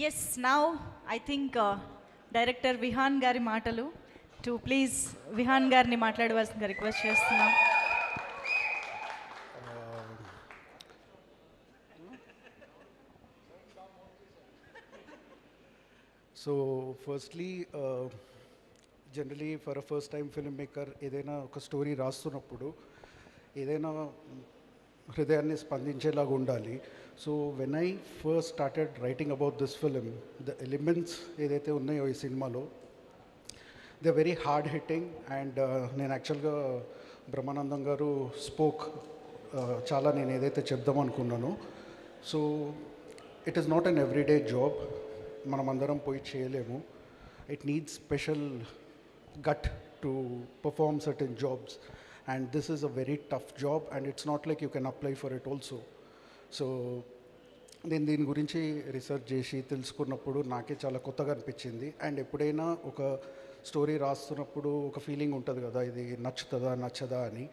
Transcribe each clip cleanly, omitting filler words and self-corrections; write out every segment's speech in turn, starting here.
Yes now I think director Vihan గారి మాటలు to please Vihan గారిని మాట్లాడవలసిందిగా రిక్వెస్ట్ చేస్తున్నాం. So firstly generally for a first time film maker ఏదైనా ఒక స్టోరీ రాస్తున్నప్పుడు ఏదైనా హృదయాన్ని స్పందించేలాగా ఉండాలి. So when I first started writing about this film, the elements ఏదైతే ఉన్నాయో ఈ సినిమాలో they very hard hitting. And నేను యాక్చువల్గా బ్రహ్మానందం గారు స్పోక్ చాలా నేను ఏదైతే చెప్దాం అనుకున్నానో, so it is not an everyday job, మనమందరం పోయి చేయలేము. It needs special gut to perform certain jobs, and this is a very tough job and it's not like you can apply for it also. So నేను దీని గురించి research చేసి తెలుసుకున్నప్పుడు నాకే చాలా కొత్తగా అనిపించింది. అండ్ ఎప్పుడైనా ఒక స్టోరీ రాస్తున్నప్పుడు ఒక ఫీలింగ్ ఉంటుంది కదా, ఇది నచ్చుతుందా నచ్చదా అని.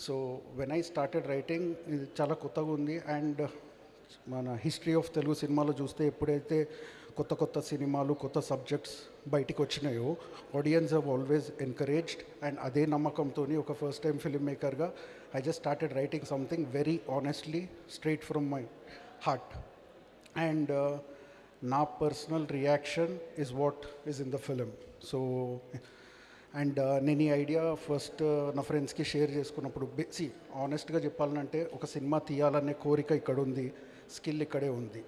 So when I started writing ఇది చాలా కొత్తగా ఉంది. అండ్ మన హిస్టరీ ఆఫ్ తెలుగు సినిమాలో చూస్తే ఎప్పుడైతే కొత్త కొత్త సినిమాలు కొత్త సబ్జెక్ట్స్ బయటికి వచ్చినాయో audiences have always encouraged. And అదే నమ్మకంతో ఒక ఫస్ట్ టైం ఫిల్మ్ మేకర్గా I just started writing something very honestly straight from my heart. And నా personal reaction is what is in the film. So and నేను ఈ idea first నా ఫ్రెండ్స్కి share చేసుకున్నప్పుడు ఆనెస్ట్గా చెప్పాలంటే ఒక సినిమా తీయాలనే కోరిక ఇక్కడ ఉంది, స్కిల్ ఇక్కడే ఉంది.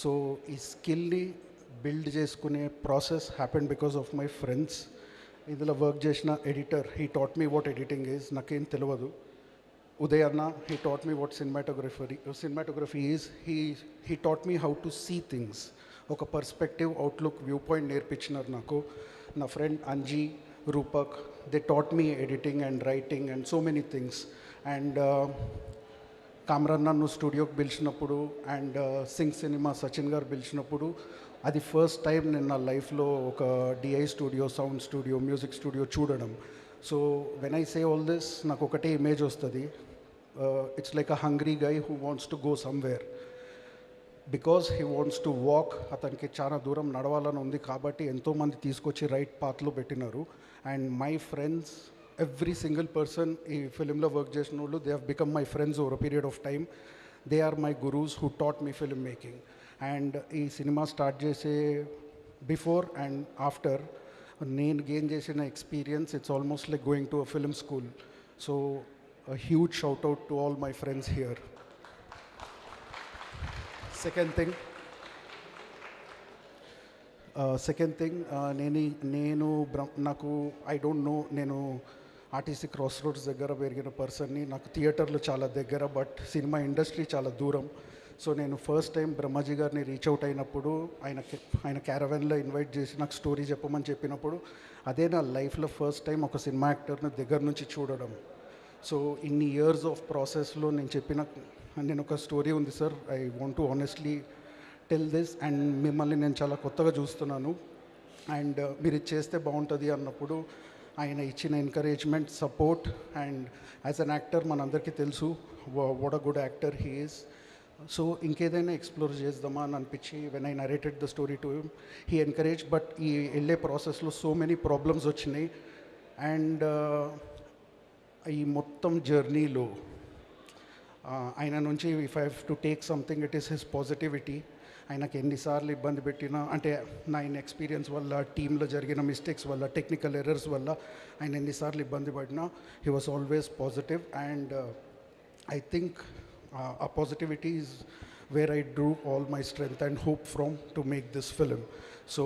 సో ఈ స్కిల్ని బిల్డ్ చేసుకునే process happen because of my friends. ఇందులో వర్క్ చేసిన editor, he taught me what editing is, నాకేం తెలియదు. ఉదయ్ అన్న, he taught me what cinematography is. He taught me how to see things, ఒక పర్స్పెక్టివ్ అవుట్లుక్ వ్యూ పాయింట్ నేర్పించినారు నాకు. నా friend Anji, Rupak, they taught me editing and writing and so many things. And Kamran నన్ను స్టూడియోకి పిలిచినప్పుడు అండ్ సింగ్ సినిమా సచిన్ గారు పిలిచినప్పుడు అది ఫస్ట్ టైం నేను నా లైఫ్లో ఒక DI studio, sound studio, music studio చూడడం. So when I say all this నాకు ఒకటే ఇమేజ్ వస్తుంది, it's like a hungry guy who wants to go somewhere because he wants to walk. అతనికి చాలా దూరం నడవాలని ఉంది కాబట్టి ఎంతోమంది తీసుకొచ్చి రైట్ పాత్లో పెట్టినారు. And my friends, every single person ఈ ఫిలింలో వర్క్ చేసిన వాళ్ళు, they have become my friends over a period of time. They are my gurus who taught me film making. And ఈ సినిమా స్టార్ట్ చేసే బిఫోర్ అండ్ ఆఫ్టర్ నేను gain చేసిన experience, it's almost like going to a film school. So a huge shout out to all my friends here. Second thing, నేను నాకు I don't know, నేను RTC cross roads దగ్గర పెరిగిన పర్సన్ని. నాకు థియేటర్లు చాలా దగ్గర, బట్ సినిమా ఇండస్ట్రీ చాలా దూరం. సో నేను ఫస్ట్ టైం బ్రహ్మాజీ గారిని రీచ్ అవుట్ అయినప్పుడు ఆయన క్యారవాన్లో ఇన్వైట్ చేసి నాకు స్టోరీ చెప్పమని చెప్పినప్పుడు అదే నా లైఫ్లో ఫస్ట్ టైం ఒక సినిమా యాక్టర్ని దగ్గర నుంచి చూడడం. సో ఇన్ని ఇయర్స్ ఆఫ్ ప్రాసెస్లో నేను ఒక స్టోరీ ఉంది sir, I want to honestly tell this. And మిమ్మల్ని నేను చాలా కొత్తగా చూస్తున్నాను అండ్ మీరు ఇది చేస్తే బాగుంటుంది అన్నప్పుడు ఆయన ఇచ్చిన encouragement, support. And as an actor మనందరికీ తెలుసు what a good actor he is. So ఇంకేదైనా ఎక్స్ప్లోర్ చేద్దామా అని అనిపించి when I narrated the story to him, he encourage. But ఈ వెళ్ళే ప్రాసెస్లో సో మెనీ ప్రాబ్లమ్స్ వచ్చినాయి. అండ్ ఈ మొత్తం జర్నీలో ఆయన నుంచి if I have to take something, it is his positivity. ఆయనకి ఎన్నిసార్లు ఇబ్బంది పెట్టినా, అంటే నా ఎక్స్పీరియన్స్ వల్ల, టీంలో జరిగిన మిస్టేక్స్ వల్ల, టెక్నికల్ ఎర్రర్స్ వల్ల ఆయన ఎన్నిసార్లు ఇబ్బంది పడినా he was always positive. And I think ఆ positivity is where I drew all my strength and hope from to make this film. So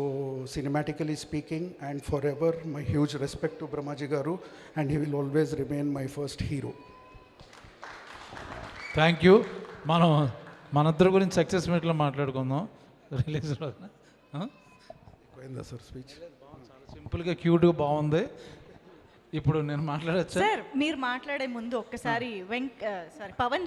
cinematically speaking and for ever my huge respect to Brahmaji garu, and he will always remain my first hero. Thank you. మనిద్దరి గురించి success మీట్లో మాట్లాడుకుందాం release రోజున. Sir speech చాలా సింపుల్గా క్యూట్గా బాగుంది. ఇప్పుడు నేను మాట్లాడచ్చా సార్? మీరు మాట్లాడే ముందు ఒక్కసారి పవన్ జీ